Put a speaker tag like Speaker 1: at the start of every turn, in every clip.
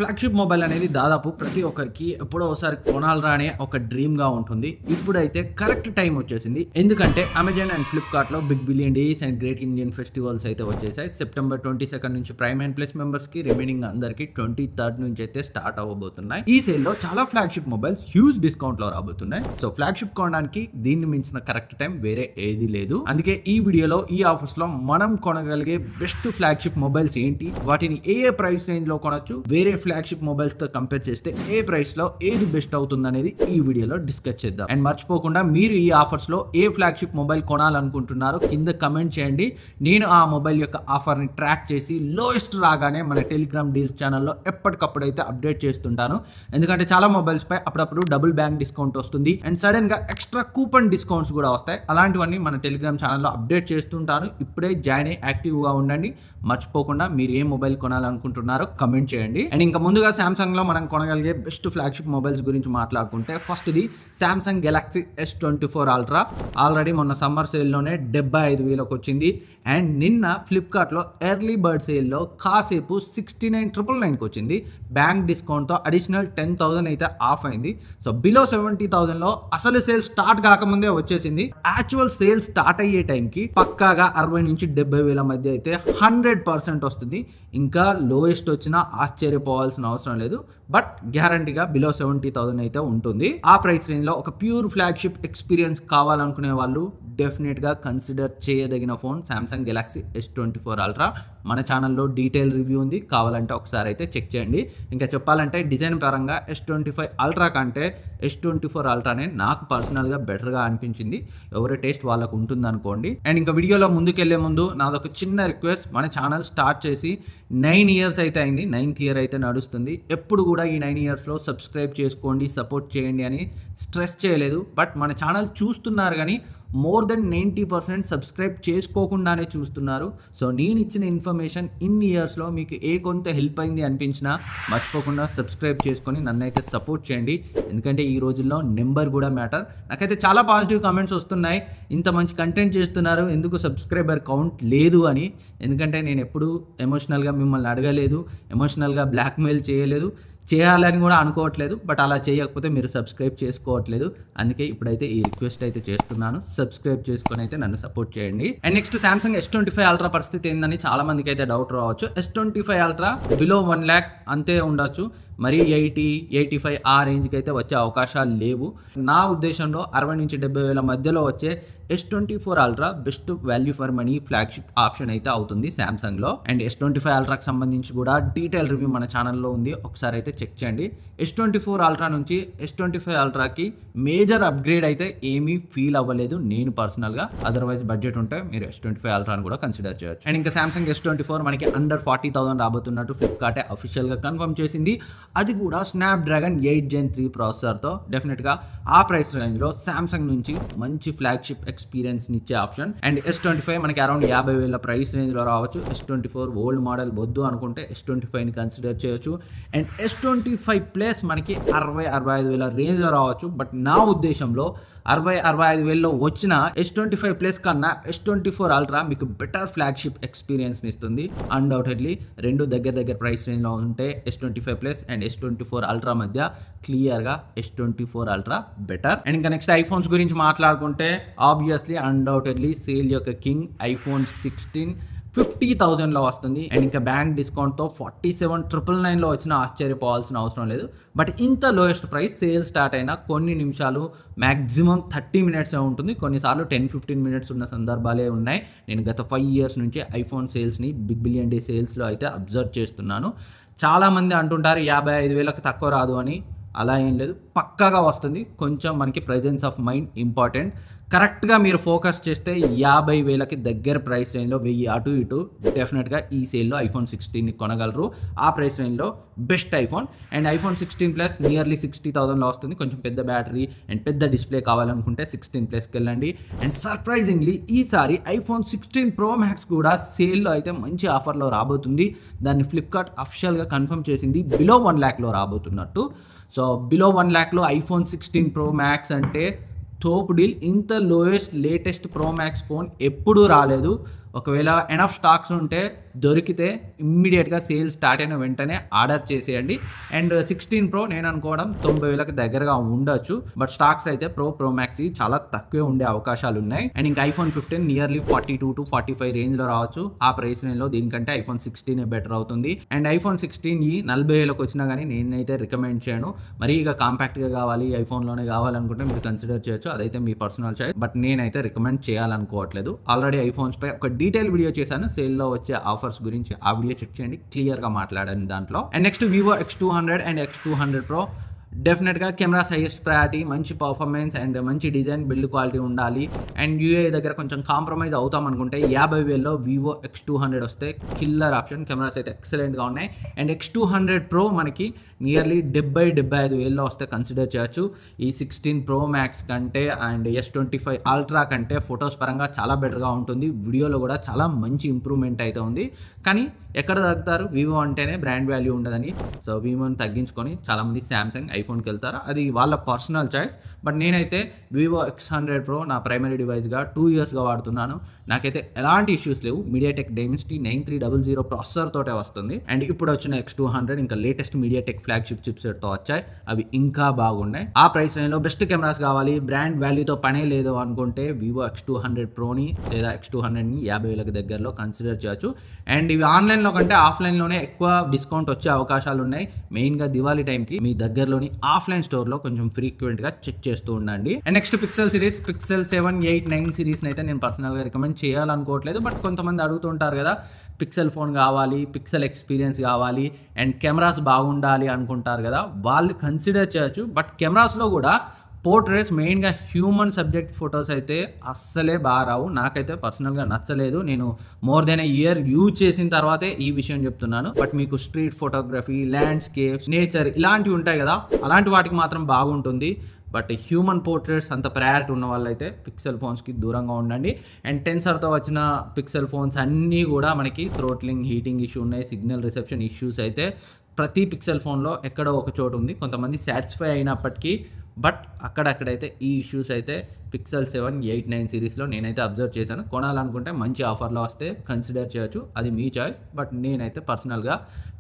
Speaker 1: Flagship mobile అనేది దాదాపు ప్రతి ఒక్కరికి ఎప్పుడో ఒకసారి కొనాలరా అనే ఒక డ్రీమ్ గా ఉంటుంది. ఇప్పుడైతే కరెక్ట్ టైం వచ్చేసింది. ఎందుకంటే అమెజాన్ అండ్ ఫ్లిప్కార్ట్ లో big billion days and great Indian festivals అయితే వచ్చేసాయి. సెప్టెంబర్ 22 నుంచి ప్రైమ్ అండ్ ప్లస్ మెంబర్స్ కి, రిమైనింగ్ అందరికి 23 నుంచి అయితే స్టార్ట్ అవ్వబోతున్నాయి. ఈ సేల్ లో చాలా ఫ్లాగ్షిప్ మొబైల్స్ హ్యూజ్ డిస్కౌంట్ లో రాబోతున్నాయి. సో ఫ్లాగ్షిప్ కొనడానికి దీన్ని మించిన కరెక్ట్ టైం వేరే ఏది లేదు. అందుకే ఈ వీడియోలో ఈ ఆఫర్స్ లో మనం కొనగలిగే బెస్ట్ ఫ్లాగ్షిప్ మొబైల్స్ ఏంటి, వాటిని ఏ ప్రైస్ రేంజ్ లో కొనొచ్చు, వేరే ఫ్లాగ్షిప్ మొబైల్స్ తో కంపేర్ చేస్తే ఏ ప్రైస్ లో ఏది బెస్ట్ అవుతుంది అనేది ఈ వీడియోలో డిస్కస్ చేద్దాం. అండ్ మర్చిపోకుండా మీరు ఈ ఆఫర్స్ లో ఏ ఫ్లాగ్షిప్ మొబైల్ కొనాలనుకుంటున్నారో కింద కమెంట్ చేయండి. నేను ఆ మొబైల్ యొక్క ఆఫర్ ని ట్రాక్ చేసి లోయెస్ట్ రాగానే మన టెలిగ్రామ్ డీల్స్ ఛానల్లో ఎప్పటికప్పుడు అయితే అప్డేట్ చేస్తుంటాను. ఎందుకంటే చాలా మొబైల్స్ పై అప్పుడప్పుడు డబుల్ బ్యాంక్ డిస్కౌంట్ వస్తుంది అండ్ సడన్ గా ఎక్స్ట్రా కూపన్ డిస్కౌంట్స్ కూడా వస్తాయి. అలాంటివన్నీ మన టెలిగ్రామ్ ఛానల్లో అప్డేట్ చేస్తుంటాను. ఇప్పుడే జాయిన్ అయ్యి యాక్టివ్ గా ఉండండి. మర్చిపోకుండా మీరు ఏ మొబైల్ కొనాలనుకుంటున్నారో కమెంట్ చేయండి. అండ్ ఇంకా ముందుగా సామ్సంగ్ లో మనం కొనగలిగే బెస్ట్ ఫ్లాగ్షిప్ మొబైల్స్ గురించి మాట్లాడుకుంటే ఫస్ట్ ఇది Samsung Galaxy S24 ultra. Already మొన్న సమ్మర్ సేల్లోనే 75,000కి వచ్చింది. అండ్ నిన్న ఫ్లిప్కార్ట్లో ఎర్లీ బర్డ్ సేల్లో కాసేపు 69,999కి వచ్చింది. బ్యాంక్ డిస్కౌంట్తో అడిషనల్ 10,000 అయితే ఆఫ్ అయింది. సో బిలో 70,000లో అసలు సేల్ స్టార్ట్ కాకముందే వచ్చేసింది. యాక్చువల్ సేల్ స్టార్ట్ అయ్యే టైంకి పక్కాగా 60,000 నుంచి 70,000 మధ్య అయితే 100% వస్తుంది. ఇంకా లోయెస్ట్ వచ్చినా ఆశ్చర్యపోవాల్సిన అవసరం లేదు. బట్ గ్యారంటీగా బిలో 70,000 అయితే ఉంటుంది. ఆ ప్రైస్ రేంజ్ లో ఒక ప్యూర్ ఫ్లాగ్షిప్ ఎక్స్పీరియన్స్ కావాలనుకునే వాళ్ళు డెఫినెట్ గా కన్సిడర్ చేయదగిన phone Samsung Galaxy S24 ultra. మన ఛానల్లో డీటెయిల్ రివ్యూ ఉంది, కావాలంటే ఒకసారి అయితే చెక్ చేయండి. ఇంకా చెప్పాలంటే డిజైన్ పరంగా S25 అల్ట్రా కంటే S24 అల్ట్రానే నాకు పర్సనల్గా బెటర్గా అనిపించింది. ఎవరి టేస్ట్ వాళ్ళకు ఉంటుంది అనుకోండి. అండ్ ఇంకా వీడియోలో ముందుకెళ్లే ముందు నాదొక చిన్న రిక్వెస్ట్, మన ఛానల్ స్టార్ట్ చేసి 9 ఇయర్స్ అయితే అయింది, 9th ఇయర్ అయితే నడుస్తుంది. ఎప్పుడు కూడా ఈ 9 ఇయర్స్లో సబ్స్క్రైబ్ చేసుకోండి, సపోర్ట్ చేయండి అని స్ట్రెస్ చేయలేదు. బట్ మన ఛానల్ చూస్తున్నారు కానీ మోర్ దెన్ 90% సబ్స్క్రైబ్ చేసుకోకుండానే చూస్తున్నారు. సో నేను ఇచ్చిన ఇన్ఫర్మేషన్ ఇన్ని ఇయర్స్లో మీకు ఏ కొంత హెల్ప్ అయింది అనిపించినా మర్చిపోకుండా సబ్స్క్రైబ్ చేసుకొని నన్ను అయితే సపోర్ట్ చేయండి. ఎందుకంటే ఈ రోజుల్లో నెంబర్ కూడా మ్యాటర్. నాకైతే చాలా పాజిటివ్ కామెంట్స్ వస్తున్నాయి, ఇంత మంచి కంటెంట్ చేస్తున్నారు, ఎందుకు సబ్స్క్రైబర్ కౌంట్ లేదు అని. ఎందుకంటే నేను ఎప్పుడు ఎమోషనల్గా మిమ్మల్ని అడగలేదు, ఎమోషనల్గా బ్లాక్మెయిల్ చేయలేదు, చేయాలని కూడా అనుకోవట్లేదు. బట్ అలా చేయకపోతే మీరు సబ్స్క్రైబ్ చేసుకోవట్లేదు. అందుకే ఇప్పుడైతే ఈ రిక్వెస్ట్ అయితే చేస్తున్నాను, సబ్స్క్రైబ్ చేసుకొని అయితే నన్ను సపోర్ట్ చేయండి. And next Samsung S25 ultra పరిస్థితి ఏందని చాలా మందికి అయితే డౌట్ రావచ్చు. S25 అల్ట్రా బిలో 1 lakh అంతే ఉండొచ్చు, మరి 80, 85 ఆ రేంజ్కి అయితే వచ్చే అవకాశాలు లేవు. నా ఉద్దేశంలో 60 నుంచి 70,000 మధ్యలో వచ్చే S24 ultra best value for money flagship option అయితే అవుతుంది సామ్సంగ్లో. అండ్ S25 అల్ట్రాకి సంబంధించి కూడా డీటెయిల్ రివ్యూ మన ఛానల్లో ఉంది, ఒకసారి అయితే చెక్ చేయండి. S24 అల్ట్రా నుంచి S25 అల్ట్రాకి మేజర్ అప్గ్రేడ్ అయితే ఏమీ ఫీల్ అవ్వలేదు నేను పర్సనల్గా. అదర్వైజ్ బడ్జెట్ ఉంటే మీరు S25 అల్ట్రాని కూడా కన్సిడర్ చేయొచ్చు. అండ్ ఇంకా సామ్సంగ్ S24 మనకి అండర్ 40,000 రాబోతున్నట్టు ఫ్లిప్కార్టే అఫీషియల్గా కన్ఫర్మ్ చేసింది. అది కూడా స్నాప్డ్రాగన్ 8 Gen 3 ప్రాసెసర్తో. డెఫినెట్గా ఆ ప్రైస్ రేంజ్లో సామ్సంగ్ నుంచి మంచి ఫ్లాగ్షిప్ ఎక్స్పీరియన్స్ ఇచ్చే ఆప్షన్. అండ్ S25 మనకి అరౌండ్ 50,000 ప్రైస్ రేంజ్లో రావచ్చు. S24 ఓల్డ్ మోడల్ వద్దు అనుకుంటే S25ని కన్సిడర్ చేయొచ్చు. అండ్ S25 ప్లస్ మనకి 60,000-65,000 రేంజ్లో రావచ్చు. బట్ నా ఉద్దేశంలో 60,000-65,000లో వచ్చిన S25 ప్లస్ కన్నా S24 అల్ట్రా మీకు బెటర్ ఫ్లాగ్షిప్ ఎక్స్పీరియన్స్ని ఇస్తుంది. అన్డౌటెడ్లీ రెండు దగ్గర ప్రైస్ రేంజ్లో ఉంటే S25 plus and S24 ultra మధ్య క్లియర్గా S24 అల్ట్రా బెటర్. అండ్ ఇంకా నెక్స్ట్ ఐఫోన్స్ గురించి మాట్లాడుకుంటే ఆబ్వియస్లీ అన్డౌటెడ్లీ సేల్ యొక్క కింగ్ iPhone 16 50,000లో వస్తుంది. అండ్ ఇంకా బ్యాంక్ డిస్కౌంట్తో 47,999లో వచ్చిన ఆశ్చర్యపోవాల్సిన అవసరం లేదు. బట్ ఇంత లోయెస్ట్ ప్రైస్ సేల్ స్టార్ట్ అయినా కొన్ని నిమిషాలు, మ్యాక్సిమం 30 minutes ఉంటుంది. కొన్నిసార్లు 10-15 minutes ఉన్న సందర్భాలే ఉన్నాయి. నేను గత 5 years నుంచి ఐఫోన్ సేల్స్ని బిగ్ బిలియన్ డే సేల్స్లో అయితే అబ్జర్వ్ చేస్తున్నాను. చాలామంది అంటుంటారు 55,000కి తక్కువ రాదు అని. అలా ఏం లేదు, పక్కాగా వస్తుంది. కొంచెం మనకి ప్రెజెన్స్ ఆఫ్ మైండ్ ఇంపార్టెంట్. కరెక్ట్గా మీరు ఫోకస్ చేస్తే 50,000కి దగ్గర ప్రైస్ రేంజ్లో 1000 అటు ఇటు డెఫినెట్గా ఈ సేల్లో iPhone 16ని కొనగలరు. ఆ ప్రైస్ రేంజ్లో best iPhone. And iPhone 16 plus nearly 60,000లో వస్తుంది. కొంచెం పెద్ద బ్యాటరీ అండ్ పెద్ద డిస్ప్లే కావాలనుకుంటే 16 ప్లస్కి వెళ్ళండి. అండ్ సర్ప్రైజింగ్లీ ఈసారి iPhone 16 Pro Max కూడా సేల్లో అయితే మంచి ఆఫర్లో రాబోతుంది. దాన్ని ఫ్లిప్కార్ట్ అఫీషియల్గా కన్ఫర్మ్ చేసింది, బిలో 1 lakh రాబోతున్నట్టు. So below 1 lakh iPhone 16 Pro Max అంటే తోపు డీల్. ఇంత lowest latest pro max phone ఎప్పుడూ రాలేదు. ఒకవేళ ఎనఫ్ స్టాక్స్ ఉంటే దొరికితే ఇమ్మీడియట్గా సేల్ స్టార్ట్ అయిన వెంటనే ఆర్డర్ చేసేయండి. అండ్ 16 Pro నేను అనుకోవడం 90,000కి దగ్గరగా ఉండొచ్చు. బట్ స్టాక్స్ అయితే ప్రో మ్యాక్స్ చాలా తక్కువే ఉండే అవకాశాలు ఉన్నాయి. అండ్ ఇంకా iPhone 15 నియర్లీ 42 to 45 రేంజ్లో రావచ్చు. ఆ ప్రైస్ రేంజ్లో దీనికంటే iPhone 16 బెటర్ అవుతుంది. అండ్ iPhone 16 ఈ 40,000కి వచ్చినా కానీ నేనైతే రికమెండ్ చేయను. మరి ఇక కాంపాక్ట్గా కావాలి ఐఫోన్లోనే కావాలనుకుంటే మీరు కన్సిడర్ చేయొచ్చు, అదైతే మీ పర్సనల్ చాయిస్. బట్ నేనైతే రికమెండ్ చేయాలనుకోవట్లేదు. ఆల్రెడీ ఐఫోన్స్ పై ఒక డీటెయిల్ వీడియో చేశాను సేల్లో వచ్చే ఆఫర్స్ గురించి, ఆ వీడియో చెక్ చేయండి, క్లియర్గా మాట్లాడాను దాంట్లో. And next Vivo X200 and X200 Pro డెఫినెట్గా కెమెరాస్ హైయెస్ట్ ప్రయారిటీ, మంచి పర్ఫార్మెన్స్ అండ్ మంచి డిజైన్ బిల్డ్ క్వాలిటీ ఉండాలి. అండ్ యూఏ దగ్గర కొంచెం కాంప్రమైజ్ అవుతాం అనుకుంటే 50,000లో Vivo X200 వస్తే కిల్లర్ ఆప్షన్. కెమెరాస్ అయితే ఎక్సలెంట్గా ఉన్నాయి. అండ్ X200 Pro మనకి నియర్లీ 70-75,000లో వస్తే కన్సిడర్ చేయొచ్చు. ఈ 16 Pro Max కంటే అండ్ S25 Ultra కంటే ఫొటోస్ పరంగా చాలా బెటర్గా ఉంటుంది. వీడియోలో కూడా చాలా మంచి ఇంప్రూవ్మెంట్ అయితే ఉంది. కానీ ఎక్కడ తగ్గుతారు, వివో అంటేనే బ్రాండ్ వాల్యూ ఉండదని. సో వివోని తగ్గించుకొని చాలామంది శాంసంగ్ ఐఫోన్కి వెళ్తారు, అది వాళ్ళ పర్సనల్ చాయిస్. బట్ నేనైతే Vivo X100 Pro నా ప్రైమరీ డివైస్గా 2 ఇయర్స్గా వాడుతున్నాను. నాకైతే ఎలాంటి ఇష్యూస్ లేవు. మీడియాటెక్ డైమెన్సిటీ 9300 ప్రాసెసర్ తోటే వస్తుంది. అండ్ ఇప్పుడు వచ్చిన X200 ఇంకా లేటెస్ట్ మీడియాటెక్ ఫ్లాగ్షిప్ చిప్సెట్తో వచ్చాయి, అవి ఇంకా బాగున్నాయి. ఆ ప్రైస్ రేంజ్లో బెస్ట్ కెమెరాస్ కావాలి, బ్రాండ్ వాల్యూతో పనే లేదు అనుకుంటే Vivo X200 Proని లేదా X200ని 50,000కి దగ్గరలో కన్సిడర్ చేయొచ్చు. అండ్ ఇవి ఆన్లైన్లో కంటే ఆఫ్లైన్లోనే ఎక్కువ డిస్కౌంట్ వచ్చే అవకాశాలు ఉన్నాయి. మెయిన్గా దివాళీ టైంకి మీ దగ్గరలోని ఆఫ్లైన్ స్టోర్లో కొంచెం ఫ్రీక్వెంట్గా చెక్ చేస్తూ ఉండండి. And next pixel series, Pixel 7, 8, 9 సిరీస్ని అయితే నేను పర్సనల్గా రికమెండ్ చేయాలనుకోవట్లేదు. బట్ కొంతమంది అడుగుతుంటారు కదా, పిక్సెల్ ఫోన్ కావాలి, పిక్సెల్ ఎక్స్పీరియన్స్ కావాలి అండ్ కెమెరాస్ బాగుండాలి అనుకుంటారు కదా, వాళ్ళు కన్సిడర్ చేయొచ్చు. బట్ కెమెరాస్లో కూడా పోర్ట్రేట్స్ మెయిన్గా హ్యూమన్ సబ్జెక్ట్ ఫొటోస్ అయితే అస్సలే బాగా రావు. నాకైతే పర్సనల్గా నచ్చలేదు. నేను మోర్ దెన్ ఎ ఇయర్ యూజ్ చేసిన తర్వాతే ఈ విషయం చెప్తున్నాను. బట్ మీకు స్ట్రీట్ ఫోటోగ్రఫీ, ల్యాండ్స్కేప్స్, నేచర్ ఇలాంటివి ఉంటాయి కదా, అలాంటి వాటికి మాత్రం బాగుంటుంది. బట్ హ్యూమన్ పోర్ట్రేట్స్ అంత ప్రయారిటీ ఉన్న వాళ్ళైతే పిక్సెల్ ఫోన్స్కి దూరంగా ఉండండి. అండ్ టెన్సర్తో వచ్చిన పిక్సెల్ ఫోన్స్ అన్నీ కూడా మనకి థ్రోట్లింగ్, హీటింగ్ ఇష్యూ ఉన్నాయి, సిగ్నల్ రిసెప్షన్ ఇష్యూస్ అయితే ప్రతి పిక్సెల్ ఫోన్లో ఎక్కడో ఒక చోటు ఉంది. కొంతమంది సాటిస్ఫై అయినప్పటికీ బట్ అక్కడక్కడైతే ఈ ఇష్యూస్ అయితే Pixel 7, 8, 9 సిరీస్లో నేనైతే అబ్జర్వ్ చేశాను. కొనాలనుకుంటే మంచి ఆఫర్లో వస్తే కన్సిడర్ చేయొచ్చు, అది మీ చాయిస్. బట్ నేనైతే పర్సనల్గా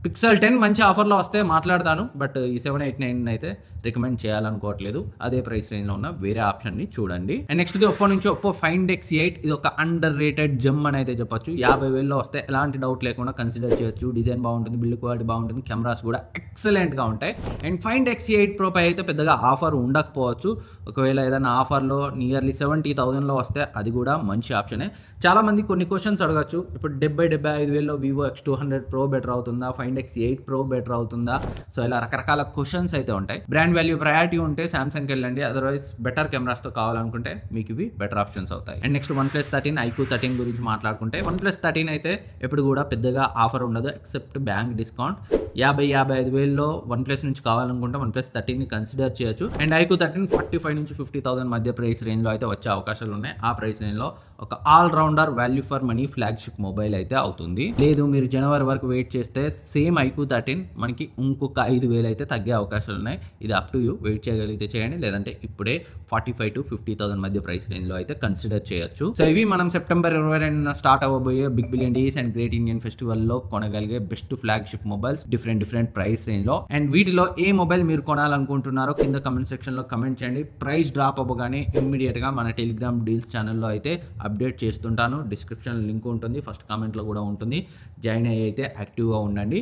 Speaker 1: Pixel 10 మంచి ఆఫర్లో వస్తే మాట్లాడతాను. బట్ ఈ 7, 8, 9 అయితే రికమెండ్ చేయాలనుకోవట్లేదు. అదే ప్రైస్ రేంజ్లో ఉన్న వేరే ఆప్షన్ని చూడండి. అండ్ నెక్స్ట్ ఒప్పో నుంచి ఒప్పో Find X8, ఇది ఒక అండర్ రేటెడ్ జెమ్ అని అయితే చెప్పొచ్చు. 50,000లో వస్తే ఎలాంటి డౌట్ లేకుండా కన్సిడర్ చేయొచ్చు. డిజైన్ బాగుంటుంది, బిల్డ్ క్వాలిటీ బాగుంటుంది, కెమెరాస్ కూడా ఎక్సలెంట్గా ఉంటాయి. అండ్ Find X8 Pro పై అయితే పెద్దగా ఆఫర్ ఉండకపోవచ్చు. ఒకవేళ ఏదైనా ఆఫర్లో నియర్లీ 70,000లో వస్తే అది కూడా మంచి ఆప్షనే. చాలామంది కొన్ని క్వశ్చన్స్ అడగచ్చు, ఇప్పుడు 70-75,000లో Vivo X200 Pro బెటర్ అవుతుందా, Find X8 Pro బెటర్ అవుతుందా? సో ఇలా రకరకాల క్వశ్చన్స్ అయితే ఉంటాయి. బ్రాండ్ వాల్యూ ప్రయారిటీ ఉంటే సామ్సంగ్కి వెళ్ళండి, అదర్వైజ్ బెటర్ కెమెరాస్తో కావాలనుకుంటే మీకు ఇవి బెటర్ ఆప్షన్స్ అవుతాయి. అండ్ నెక్స్ట్ OnePlus 13, iQOO 13 గురించి మాట్లాడుకుంటే OnePlus 13 అయితే ఎప్పుడు కూడా పెద్దగా ఆఫర్ ఉండదు ఎక్సెప్ట్ బ్యాంక్ డిస్కౌంట్. 50-55,000లో OnePlus నుంచి కావాలనుకుంటే OnePlus 13ని కన్సిడర్ చేయొచ్చు. అండ్ iQOO 13 45,000 నుంచి 50,000 మధ్య ప్రైస్ రేంజ్లో అయితే వచ్చే అవకాశాలు ఉన్నాయి. ఆ ప్రైస్ రేంజ్లో ఒక all rounder value for money flagship mobile అయితే అవుతుంది. లేదు మీరు జనవరి వరకు వెయిట్ చేస్తే సేమ్ iQOO 13 మనకి ఇంకొక 5,000 అయితే తగ్గే అవకాశాలు ఉన్నాయి. ఇది అప్ టు యూ, వెయిట్ చేయగలిగితే చేయండి, లేదంటే ఇప్పుడే 45,000 to 50,000 మధ్య ప్రైస్ రేంజ్లో అయితే కన్సిడర్ చేయొచ్చు. సో ఇవి మనం సెప్టెంబర్ 22న స్టార్ట్ అవ్వబోయే big billion days and great Indian ఫెస్టివల్లో కొనగలిగే best flagship mobiles different price రేంజ్లో. అండ్ వీటిలో ఏ మొబైల్ మీరు కొనాలనుకుంటున్నారో కింద కమెంట్ సెక్షన్లో కమెంట్ చేయండి. ప్రైస్ డ్రాప్ అవ్వగానే ఇమ్మీడియట్గా మన టెలిగ్రామ్ డీల్స్ ఛానల్లో అయితే అప్డేట్ చేస్తుంటాను. డిస్క్రిప్షన్ లింక్ ఉంటుంది, ఫస్ట్ కామెంట్లో కూడా ఉంటుంది. జాయిన్ అయ్యి అయితే యాక్టివ్గా ఉండండి.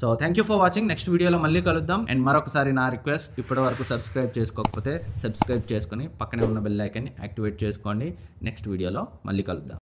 Speaker 1: So thank you for watching. Next వీడియోలో మళ్ళీ కలుద్దాం. అండ్ మరొకసారి నా రిక్వెస్ట్, ఇప్పటి వరకు సబ్స్క్రైబ్ చేసుకోకపోతే సబ్స్క్రైబ్ చేసుకొని పక్కనే ఉన్న బెల్ ఐకాన్ని యాక్టివేట్ చేసుకోండి. నెక్స్ట్ వీడియోలో మళ్ళీ కలుద్దాం.